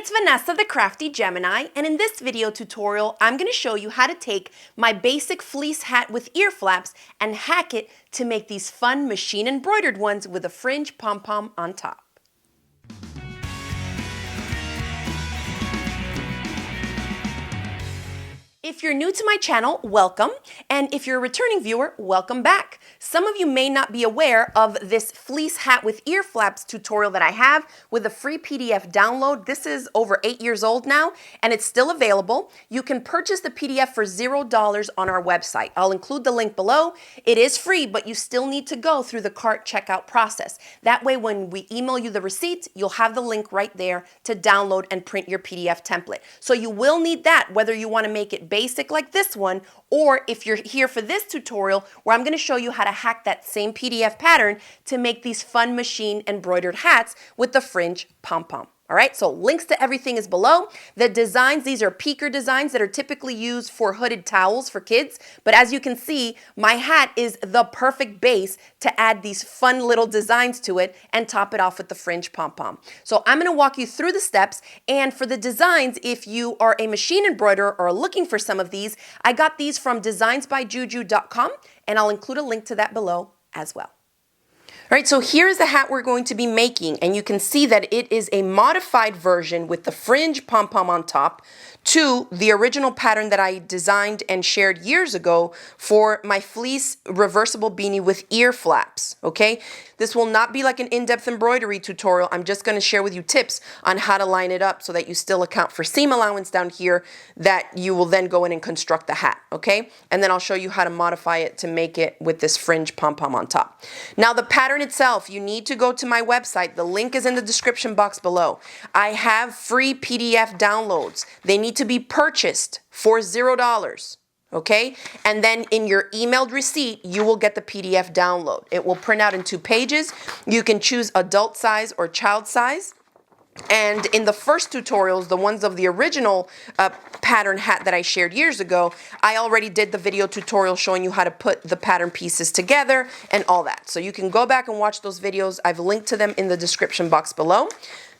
it's Vanessa the Crafty Gemini, and in this video tutorial, I'm going to show you how to take my basic fleece hat with ear flaps and hack it to make these fun machine embroidered ones with a fringe pom-pom on top. If you're new to my channel, welcome, and if you're a returning viewer, welcome back. Some of you may not be aware of this fleece hat with ear flaps tutorial that I have with a free PDF download. This is over 8 years old now, and it's still available. You can purchase the PDF for $0 on our website. I'll include the link below. It is free, but you still need to go through the cart checkout process. That way, when we email you the receipt, you'll have the link right there to download and print your PDF template. So you will need that, whether you want to make it basic like this one, or if you're here for this tutorial where I'm going to show you how to hack that same PDF pattern to make these fun machine embroidered hats with the fringe pom pom. All right, so links to everything is below. The designs, these are peeker designs that are typically used for hooded towels for kids. But as you can see, my hat is the perfect base to add these fun little designs to it and top it off with the fringe pom-pom. So I'm gonna walk you through the steps. And for the designs, if you are a machine embroiderer or are looking for some of these, I got these from designsbyjuju.com, and I'll include a link to that below as well. All right, so here's the hat we're going to be making, and you can see that it is a modified version with the fringe pom-pom on top to the original pattern that I designed and shared years ago for my fleece reversible beanie with ear flaps, okay? This will not be like an in-depth embroidery tutorial. I'm just going to share with you tips on how to line it up so that you still account for seam allowance down here that you will then go in and construct the hat, okay? And then I'll show you how to modify it to make it with this fringe pom-pom on top. Now the pattern itself, you need to go to my website. The link is in the description box below. I have free PDF downloads. They need to be purchased for $0. Okay, and then in your emailed receipt, you will get the PDF download. It will print out in 2 pages. You can choose adult size or child size. And in the first tutorials, the ones of the original pattern hat that I shared years ago, I already did the video tutorial showing you how to put the pattern pieces together and all that. So you can go back and watch those videos. I've linked to them in the description box below.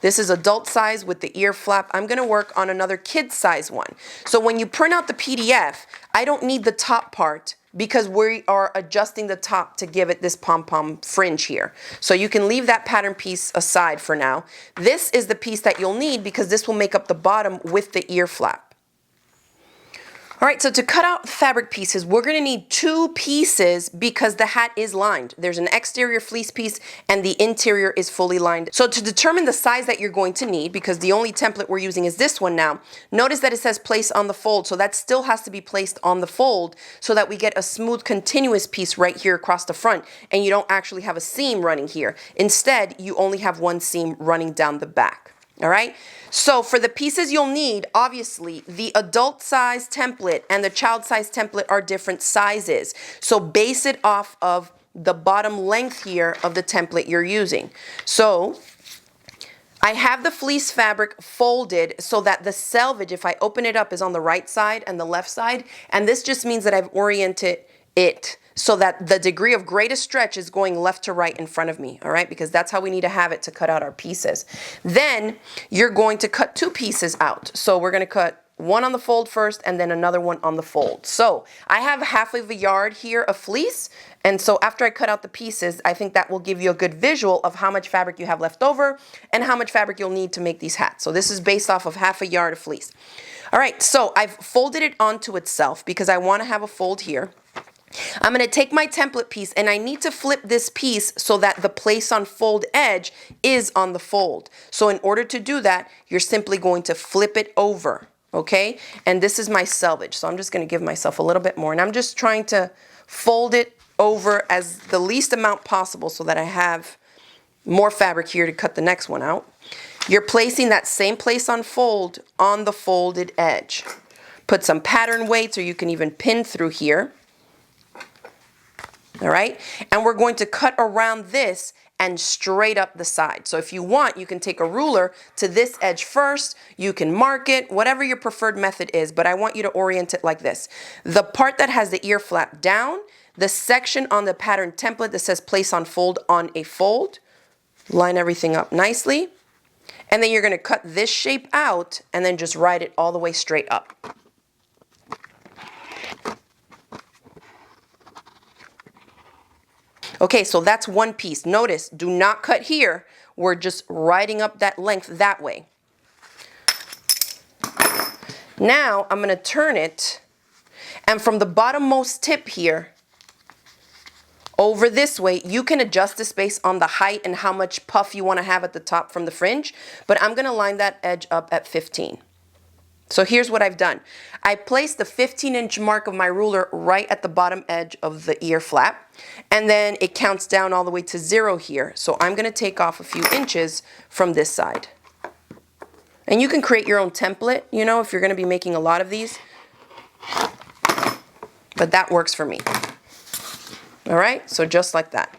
This is adult size with the ear flap. I'm going to work on another kid size one. So when you print out the PDF, I don't need the top part because we are adjusting the top to give it this pom-pom fringe here. So you can leave that pattern piece aside for now. This is the piece that you'll need because this will make up the bottom with the ear flap. All right, so to cut out fabric pieces, we're going to need 2 pieces because the hat is lined. There's an exterior fleece piece and the interior is fully lined. So to determine the size that you're going to need, because the only template we're using is this one now, notice that it says place on the fold. So that still has to be placed on the fold so that we get a smooth continuous piece right here across the front and you don't actually have a seam running here. Instead, you only have one seam running down the back. All right, so for the pieces you'll need, obviously, the adult size template and the child size template are different sizes. So base it off of the bottom length here of the template you're using. So I have the fleece fabric folded so that the selvage, if I open it up, is on the right side and the left side. And this just means that I've oriented it so that the degree of greatest stretch is going left to right in front of me, all right? Because that's how we need to have it to cut out our pieces. Then you're going to cut 2 pieces out. So we're going to cut one on the fold first and then another one on the fold. So I have half of a yard here of fleece. And so after I cut out the pieces, I think that will give you a good visual of how much fabric you have left over and how much fabric you'll need to make these hats. So this is based off of half a yard of fleece. All right, so I've folded it onto itself because I want to have a fold here. I'm going to take my template piece and I need to flip this piece so that the place on fold edge is on the fold. So in order to do that, you're simply going to flip it over, okay? And this is my selvage. So I'm just going to give myself a little bit more. And I'm just trying to fold it over as the least amount possible so that I have more fabric here to cut the next one out. You're placing that same place on fold on the folded edge. Put some pattern weights, or you can even pin through here. All right, and we're going to cut around this and straight up the side. So if you want, you can take a ruler to this edge first. You can mark it, whatever your preferred method is, but I want you to orient it like this. The part that has the ear flap down, the section on the pattern template that says place on a fold, line everything up nicely. And then you're gonna cut this shape out and then just ride it all the way straight up. Okay, so that's one piece. Notice, do not cut here. We're just riding up that length that way. Now I'm gonna turn it, and from the bottommost tip here, over this way, you can adjust the space on the height and how much puff you wanna have at the top from the fringe, but I'm gonna line that edge up at 15. So here's what I've done. I placed the 15-inch mark of my ruler right at the bottom edge of the ear flap, and then it counts down all the way to 0 here. So I'm gonna take off a few inches from this side. And you can create your own template, you know, if you're gonna be making a lot of these. But that works for me. All right, so just like that.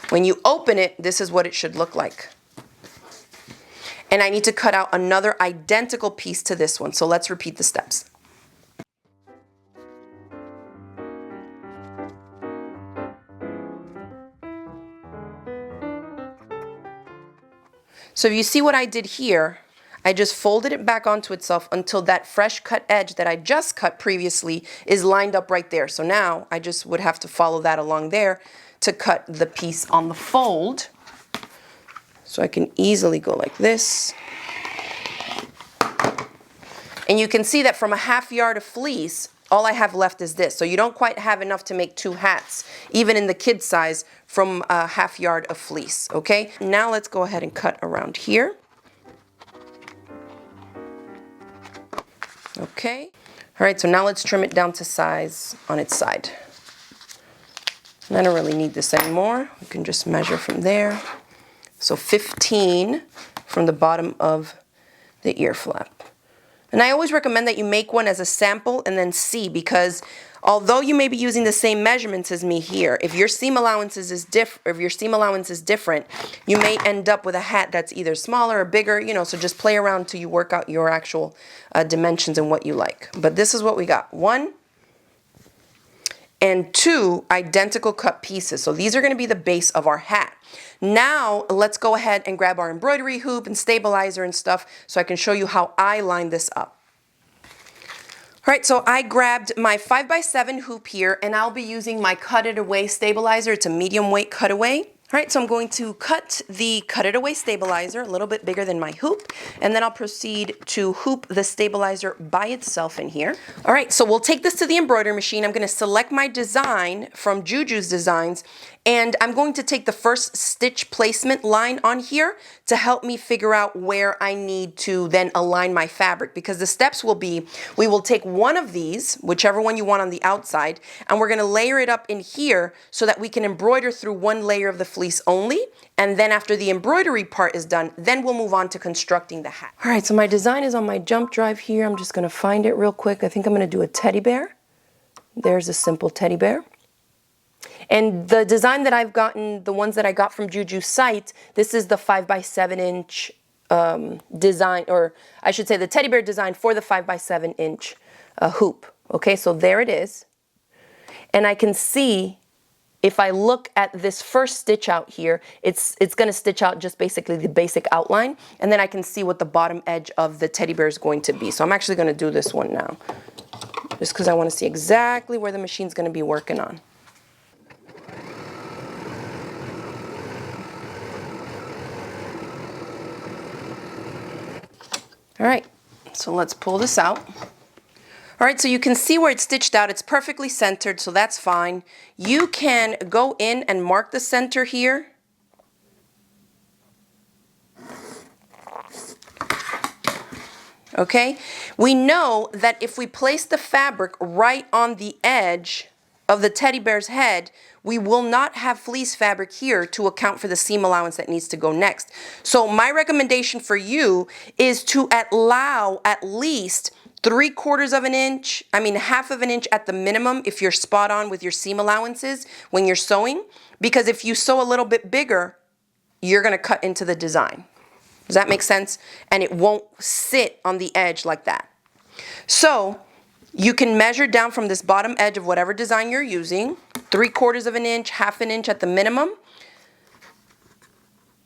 When you open it, this is what it should look like. And I need to cut out another identical piece to this one. So let's repeat the steps. So if you see what I did here, I just folded it back onto itself until that fresh cut edge that I just cut previously is lined up right there. So now I just would have to follow that along there to cut the piece on the fold. So I can easily go like this. And you can see that from a ½ yard of fleece, all I have left is this. So you don't quite have enough to make 2 hats, even in the kid size, from a ½ yard of fleece, okay? Now let's go ahead and cut around here. Okay. All right, so now let's trim it down to size on its side. And I don't really need this anymore. We can just measure from there. So 15 from the bottom of the ear flap. And I always recommend that you make one as a sample and then see, because although you may be using the same measurements as me here, if your seam allowance is different, you may end up with a hat that's either smaller or bigger, you know, so just play around till you work out your actual dimensions and what you like. But this is what we got. 1 and 2 identical cut pieces. So these are going to be the base of our hat. Now let's go ahead and grab our embroidery hoop and stabilizer and stuff so I can show you how I line this up. All right, so I grabbed my 5x7 hoop here, and I'll be using my Cut It Away stabilizer. It's a medium weight cutaway. All right, so I'm going to cut the Cut It Away stabilizer a little bit bigger than my hoop, and then I'll proceed to hoop the stabilizer by itself in here. All right, so we'll take this to the embroidery machine. I'm going to select my design from Juju's Designs, and I'm going to take the first stitch placement line on here to help me figure out where I need to then align my fabric, because the steps will be, we will take one of these, whichever one you want on the outside, and we're going to layer it up in here so that we can embroider through one layer of the fleece only. And then after the embroidery part is done, then we'll move on to constructing the hat. All right, so my design is on my jump drive here. I'm just going to find it real quick. I think I'm going to do a teddy bear. There's a simple teddy bear. And the design that I've gotten, the ones that I got from Juju's site, this is the 5x7 inch design, or I should say the teddy bear design for the 5x7 inch hoop. Okay, so there it is. And I can see, if I look at this first stitch out here, it's going to stitch out just basically the basic outline, and then I can see what the bottom edge of the teddy bear is going to be. So I'm actually going to do this one now, just because I want to see exactly where the machine's going to be working on. All right, so let's pull this out. All right, so you can see where it's stitched out. It's perfectly centered, so that's fine. You can go in and mark the center here. Okay, we know that if we place the fabric right on the edge of the teddy bear's head, we will not have fleece fabric here to account for the seam allowance that needs to go next. So my recommendation for you is to allow at least 3/4 of an inch, half of an inch at the minimum if you're spot on with your seam allowances when you're sewing, because if you sew a little bit bigger, you're gonna cut into the design. Does that make sense? And it won't sit on the edge like that. So you can measure down from this bottom edge of whatever design you're using, 3/4 of an inch, half an inch at the minimum.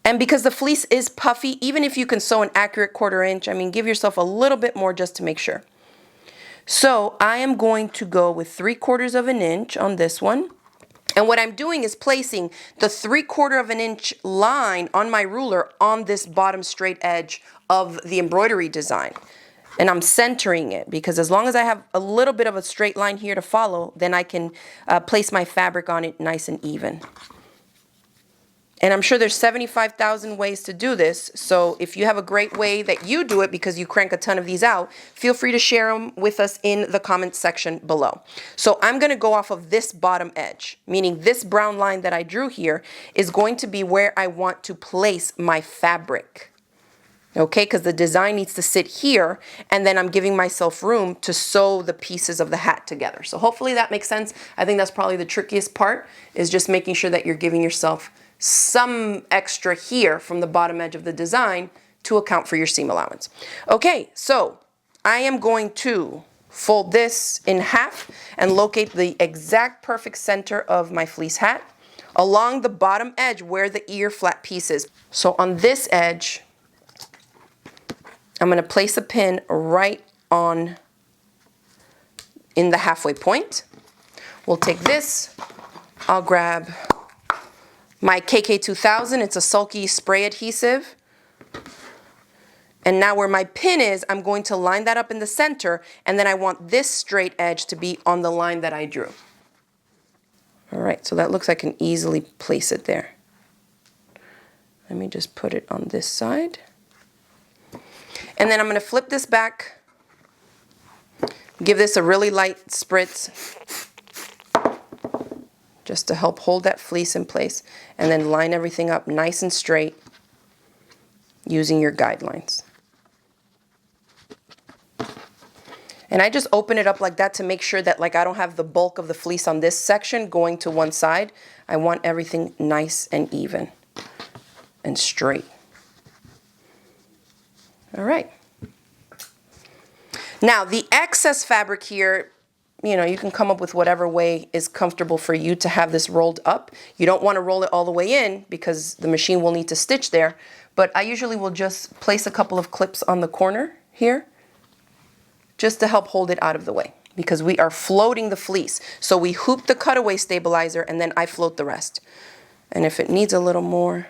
And because the fleece is puffy, even if you can sew an accurate 1/4 inch, I mean, give yourself a little bit more just to make sure. So I am going to go with 3/4 of an inch on this one. And what I'm doing is placing the 3/4 inch line on my ruler on this bottom straight edge of the embroidery design. And I'm centering it because as long as I have a little bit of a straight line here to follow, then I can place my fabric on it nice and even. And I'm sure there's 75,000 ways to do this, so if you have a great way that you do it because you crank a ton of these out, feel free to share them with us in the comments section below. So I'm going to go off of this bottom edge, meaning this brown line that I drew here is going to be where I want to place my fabric. Okay, because the design needs to sit here, and then I'm giving myself room to sew the pieces of the hat together. So hopefully that makes sense. I think that's probably the trickiest part, is just making sure that you're giving yourself some extra here from the bottom edge of the design to account for your seam allowance. Okay, so I am going to fold this in half and locate the exact perfect center of my fleece hat along the bottom edge where the ear flap piece is. So on this edge, I'm going to place a pin right on in the halfway point. We'll take this, I'll grab my KK2000, it's a sulky spray adhesive. And now where my pin is, I'm going to line that up in the center, and then I want this straight edge to be on the line that I drew. All right, so that looks like I can easily place it there. Let me just put it on this side. And then I'm going to flip this back, give this a really light spritz, just to help hold that fleece in place, and then line everything up nice and straight using your guidelines. And I just open it up like that to make sure that I don't have the bulk of the fleece on this section going to one side. I want everything nice and even and straight. All right. Now the excess fabric here, you can come up with whatever way is comfortable for you to have this rolled up. You don't want to roll it all the way in because the machine will need to stitch there. But I usually will just place a couple of clips on the corner here just to help hold it out of the way because we are floating the fleece. So we hoop the cutaway stabilizer and then I float the rest. And if it needs a little more,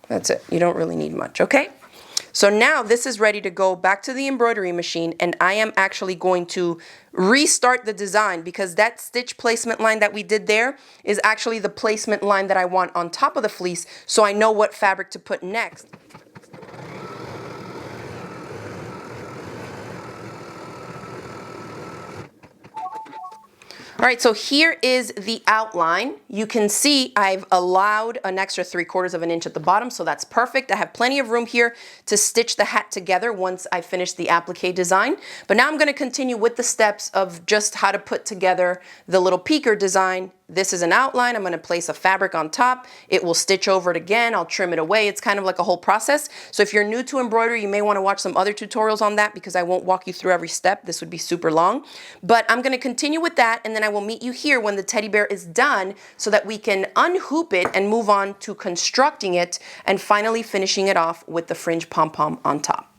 that's it. You don't really need much, okay? So now this is ready to go back to the embroidery machine, and I am actually going to restart the design because that stitch placement line that we did there is actually the placement line that I want on top of the fleece, so I know what fabric to put next. All right, so here is the outline. You can see I've allowed an extra 3/4 inch at the bottom, so that's perfect. I have plenty of room here to stitch the hat together once I finish the applique design. But now I'm going to continue with the steps of just how to put together the little peeker design. This is an outline. I'm going to place a fabric on top. It will stitch over it again. I'll trim it away. It's kind of like a whole process. So if you're new to embroidery, you may want to watch some other tutorials on that because I won't walk you through every step. This would be super long. But I'm going to continue with that, and then I will meet you here when the teddy bear is done so that we can unhoop it and move on to constructing it and finally finishing it off with the fringe pom-pom on top.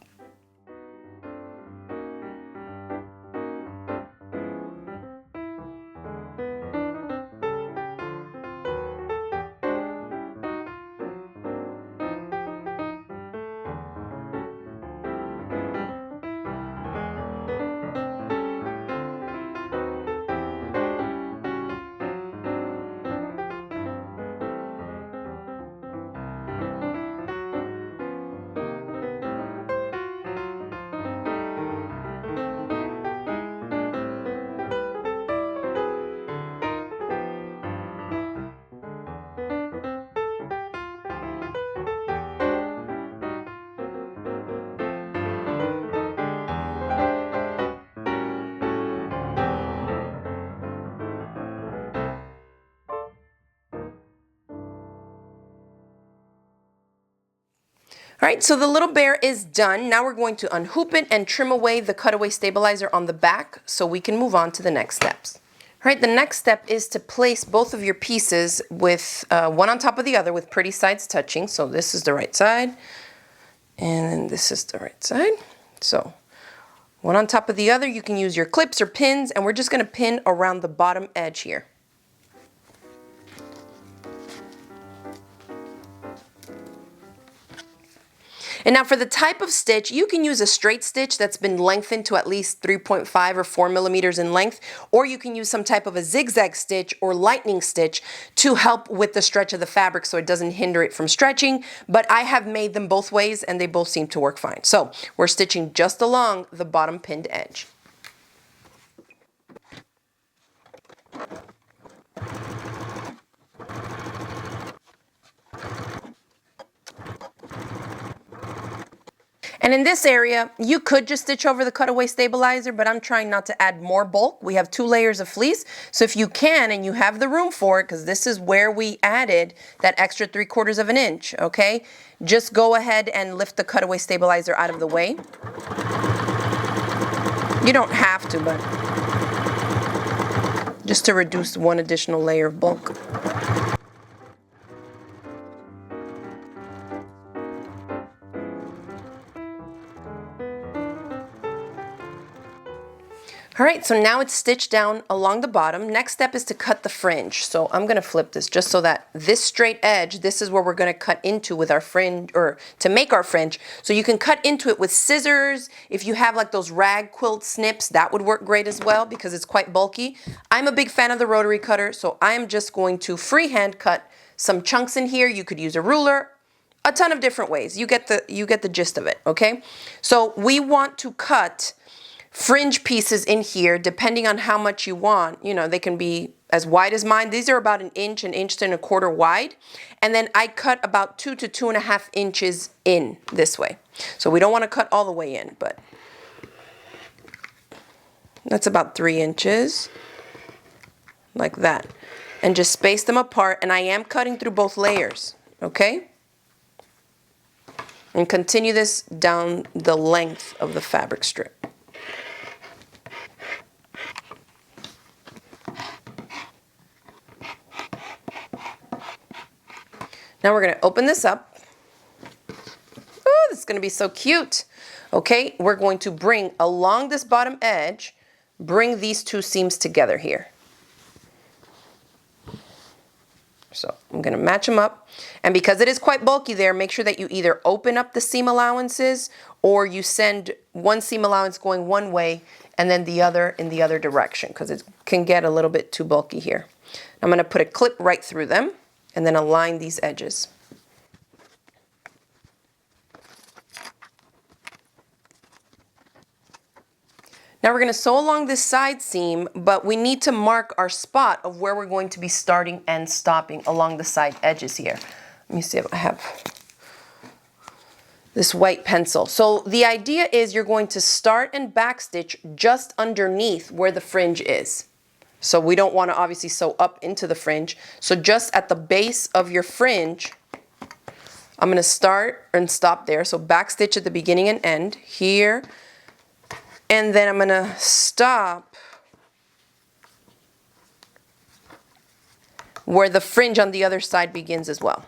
All right, so the little bear is done. Now we're going to unhoop it and trim away the cutaway stabilizer on the back so we can move on to the next steps. All right, the next step is to place both of your pieces with one on top of the other with pretty sides touching. So this is the right side, and then this is the right side. So one on top of the other. You can use your clips or pins, and we're just going to pin around the bottom edge here. And now for the type of stitch, you can use a straight stitch that's been lengthened to at least 3.5 or 4 millimeters in length, or you can use some type of a zigzag stitch or lightning stitch to help with the stretch of the fabric so it doesn't hinder it from stretching. But I have made them both ways and they both seem to work fine. So we're stitching just along the bottom pinned edge. And in this area, you could just stitch over the cutaway stabilizer, but I'm trying not to add more bulk. We have 2 layers of fleece, so if you can and you have the room for it, because this is where we added that extra 3/4 of an inch, okay? Just go ahead and lift the cutaway stabilizer out of the way. You don't have to, but just to reduce 1 additional layer of bulk. All right, so now it's stitched down along the bottom. Next step is to cut the fringe. So I'm gonna flip this just so that this straight edge, this is where we're gonna cut into with our fringe, or to make our fringe. So you can cut into it with scissors. If you have like those rag quilt snips, that would work great as well because it's quite bulky. I'm a big fan of the rotary cutter, so I'm just going to freehand cut some chunks in here. You could use a ruler, a ton of different ways. You get the gist of it, okay? So we want to cut fringe pieces in here depending on how much you want. You know, they can be as wide as mine. These are about an inch and 1/4 wide. And then I cut about 2 to 2.5 inches in this way. So we don't want to cut all the way in, but that's about 3 inches, like that. And just space them apart. And I am cutting through both layers, okay? And continue this down the length of the fabric strip. Now we're going to open this up. Oh, this is going to be so cute. Okay, we're going to bring along this bottom edge, bring these 2 seams together here. So I'm going to match them up. And because it is quite bulky there, make sure that you either open up the seam allowances or you send one seam allowance going one way and then the other in the other direction, because it can get a little bit too bulky here. I'm going to put a clip right through them and then align these edges. Now we're going to sew along this side seam, but we need to mark our spot of where we're going to be starting and stopping along the side edges here. Let me see if I have this white pencil. So the idea is you're going to start and backstitch just underneath where the fringe is. So we don't want to obviously sew up into the fringe. So just at the base of your fringe, I'm going to start and stop there. So backstitch at the beginning and end here. And then I'm going to stop where the fringe on the other side begins as well.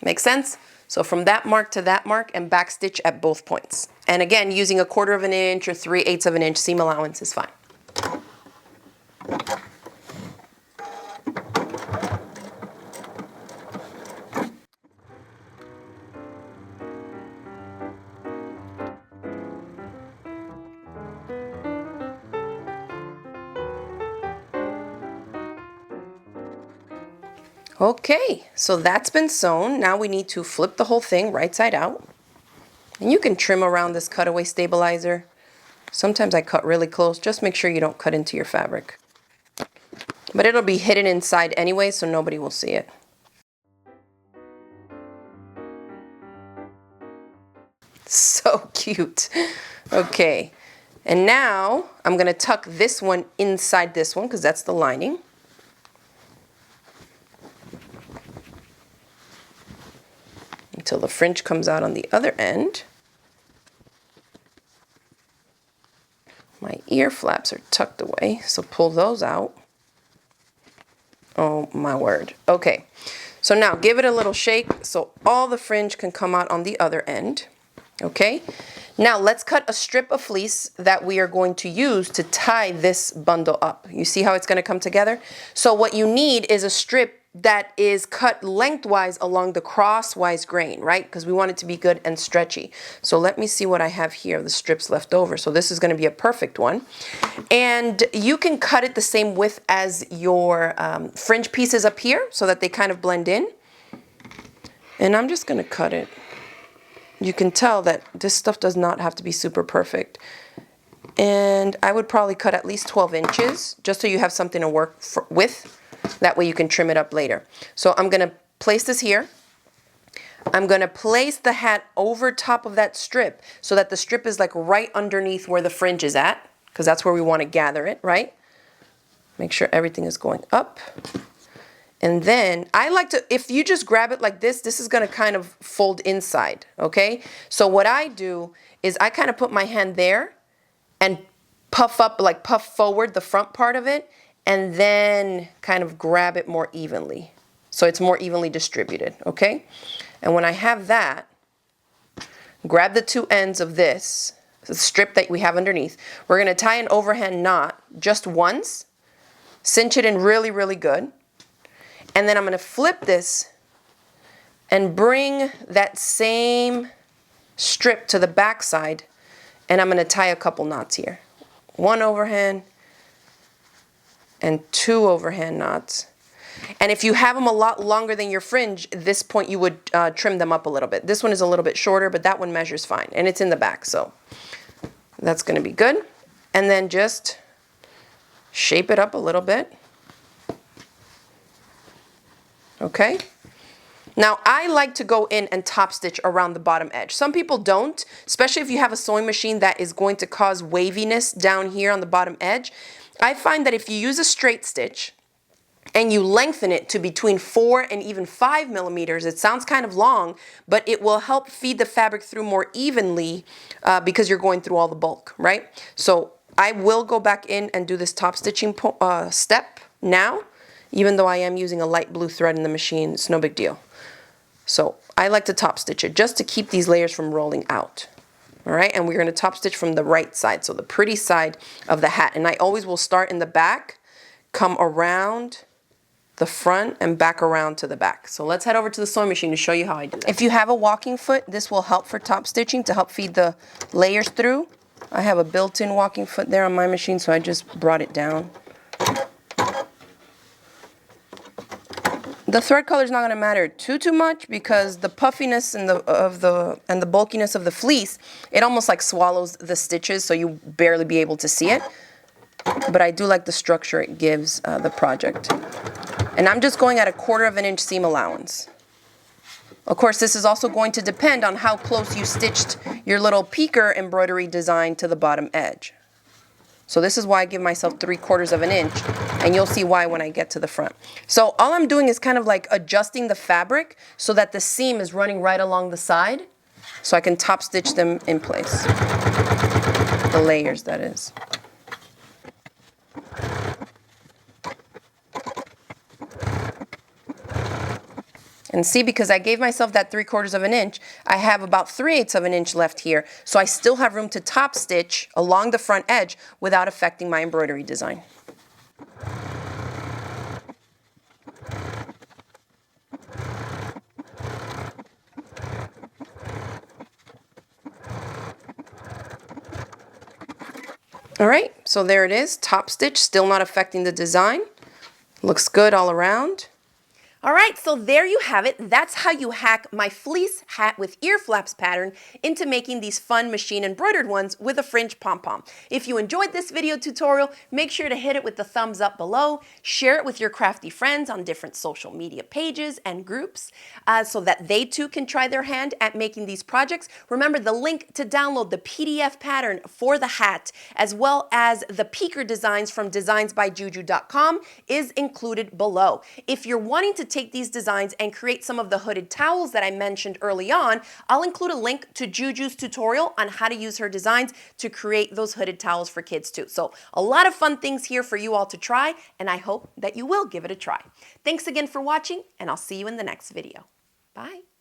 Make sense? So from that mark to that mark and backstitch at both points. And again, using 1/4 of an inch or 3/8 of an inch seam allowance is fine. Okay, so that's been sewn. Now we need to flip the whole thing right side out. And you can trim around this cutaway stabilizer. Sometimes I cut really close. Just make sure you don't cut into your fabric. But it'll be hidden inside anyway, so nobody will see it. So cute. Okay, and now I'm going to tuck this one inside this one because that's the lining. Until the fringe comes out on the other end. My ear flaps are tucked away, so pull those out. Oh my word. Okay, so now give it a little shake so all the fringe can come out on the other end. Okay, now let's cut a strip of fleece that we are going to use to tie this bundle up. You see how it's going to come together? So what you need is a strip that is cut lengthwise along the crosswise grain, right? Because we want it to be good and stretchy. So let me see what I have here, the strips left over. So this is going to be a perfect one. And you can cut it the same width as your fringe pieces up here so that they kind of blend in. And I'm just going to cut it. You can tell that this stuff does not have to be super perfect. And I would probably cut at least 12 inches just so you have something to work with. That way you can trim it up later. So I'm going to place this here. I'm going to place the hat over top of that strip so that the strip is like right underneath where the fringe is at, because that's where we want to gather it, right? Make sure everything is going up. And then I like to, if you just grab it like this is going to kind of fold inside, okay? So what I do is I kind of put my hand there and puff up, like puff forward the front part of it, and then kind of grab it more evenly. So it's more evenly distributed, okay? And when I have that, grab the two ends of this, the strip that we have underneath. We're gonna tie an overhand knot just once, cinch it in really, really good. And then I'm gonna flip this and bring that same strip to the back side, and I'm gonna tie a couple knots here. One overhand, and two overhand knots. And if you have them a lot longer than your fringe, at this point you would trim them up a little bit. This one is a little bit shorter, but that one measures fine, and it's in the back, so that's going to be good. And then just shape it up a little bit. Okay. Now I like to go in and top stitch around the bottom edge. Some people don't, especially if you have a sewing machine that is going to cause waviness down here on the bottom edge. I find that if you use a straight stitch and you lengthen it to between 4 and even 5 millimeters, it sounds kind of long, but it will help feed the fabric through more evenly because you're going through all the bulk, right? So I will go back in and do this top stitching step now, even though I am using a light blue thread in the machine. It's no big deal. So I like to top stitch it just to keep these layers from rolling out. All right, and we're going to top stitch from the right side, so the pretty side of the hat. And I always will start in the back, come around the front, and back around to the back. So let's head over to the sewing machine to show you how I do that. If you have a walking foot, this will help for top stitching to help feed the layers through. I have a built-in walking foot there on my machine, so I just brought it down. The thread color is not going to matter too much because the puffiness and the bulkiness of the fleece, it almost like swallows the stitches, so you barely be able to see it. But I do like the structure it gives the project. And I'm just going at 1/4 inch seam allowance. Of course, this is also going to depend on how close you stitched your little peeker embroidery design to the bottom edge. So this is why I give myself 3/4 inch, and you'll see why when I get to the front. So all I'm doing is kind of like adjusting the fabric so that the seam is running right along the side, so I can top stitch them in place. The layers, that is. And see, because I gave myself that 3/4 inch, I have about 3/8 inch left here. So I still have room to top stitch along the front edge without affecting my embroidery design. All right, so there it is, top stitch, still not affecting the design. Looks good all around. All right, so there you have it. That's how you hack my fleece hat with ear flaps pattern into making these fun machine embroidered ones with a fringe pom-pom. If you enjoyed this video tutorial, make sure to hit it with the thumbs up below, share it with your crafty friends on different social media pages and groups so that they too can try their hand at making these projects. Remember, the link to download the PDF pattern for the hat as well as the peeker designs from designsbyjuju.com is included below. If you're wanting to take these designs and create some of the hooded towels that I mentioned early on, I'll include a link to Juju's tutorial on how to use her designs to create those hooded towels for kids too. So a lot of fun things here for you all to try, and I hope that you will give it a try. Thanks again for watching, and I'll see you in the next video. Bye.